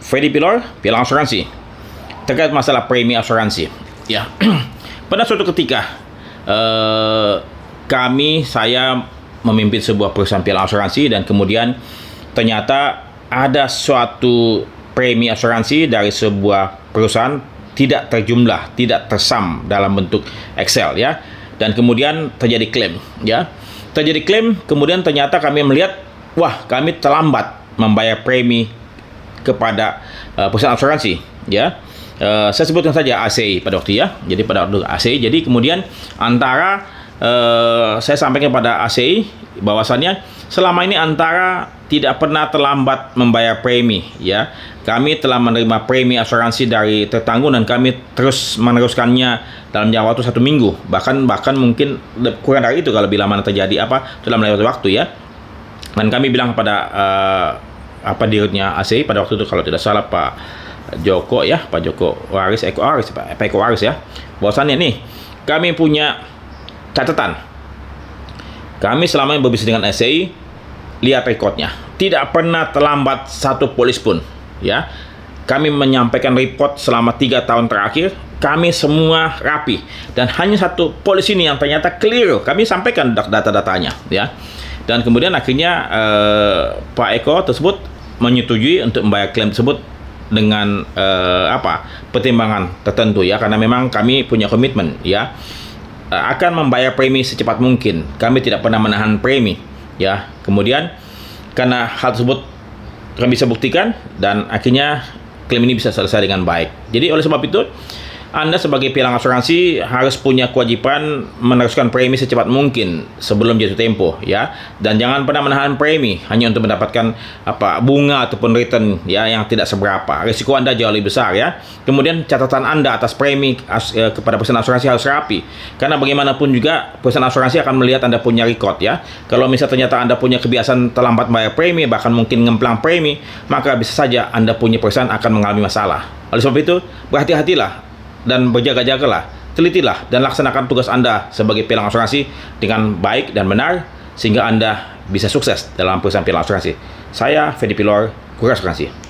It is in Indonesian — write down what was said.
Freddy Pilor, Pilar Asuransi. Terkait masalah premi asuransi. Ya, pada suatu ketika saya memimpin sebuah perusahaan pilar asuransi dan kemudian ternyata ada suatu premi asuransi dari sebuah perusahaan tidak terjumlah, tidak tersum dalam bentuk Excel ya. Dan kemudian terjadi klaim ya. Terjadi klaim, kemudian ternyata kami melihat, wah, kami terlambat membayar premi kepada perusahaan asuransi ya. Saya sebutkan saja ACI pada waktu ya. Jadi pada waktu ACI, jadi kemudian antara saya sampaikan pada ACI bahwasannya selama ini antara tidak pernah terlambat membayar premi ya. Kami telah menerima premi asuransi dari tertanggung dan kami terus meneruskannya dalam jangka waktu 1 minggu, bahkan mungkin kurang dari itu kalau bila mana terjadi dalam melewati waktu ya. Dan kami bilang kepada dirutnya ACI pada waktu itu, kalau tidak salah Pak Joko ya, Pak Joko Waris, Eko Waris ya, bahwasannya nih kami punya catatan. Kami selama ini berbisnis dengan ACI, lihat rekodnya, tidak pernah terlambat satu polis pun ya. Kami menyampaikan report selama 3 tahun terakhir, kami semua rapi, dan hanya satu polis ini yang ternyata keliru. Kami sampaikan data-datanya ya. Dan kemudian akhirnya Pak Eko tersebut menyetujui untuk membayar klaim tersebut dengan pertimbangan tertentu ya, karena memang kami punya komitmen ya, akan membayar premi secepat mungkin. Kami tidak pernah menahan premi ya. Kemudian karena hal tersebut kami bisa buktikan dan akhirnya klaim ini bisa selesai dengan baik. Jadi oleh sebab itu, Anda sebagai pilar asuransi harus punya kewajiban meneruskan premi secepat mungkin sebelum jatuh tempo ya, dan jangan pernah menahan premi hanya untuk mendapatkan bunga ataupun return ya yang tidak seberapa. Risiko Anda jauh lebih besar ya. Kemudian catatan Anda atas premi kepada perusahaan asuransi harus rapi, karena bagaimanapun juga perusahaan asuransi akan melihat Anda punya record ya. Kalau misalnya ternyata Anda punya kebiasaan terlambat bayar premi, bahkan mungkin ngemplang premi, maka bisa saja Anda punya perusahaan akan mengalami masalah. Oleh sebab itu, berhati-hatilah dan berjaga-jagalah, telitilah dan laksanakan tugas Anda sebagai pilar asuransi dengan baik dan benar, sehingga Anda bisa sukses dalam perusahaan pilar asuransi. Saya Freddy Pilor, Guru Asuransi.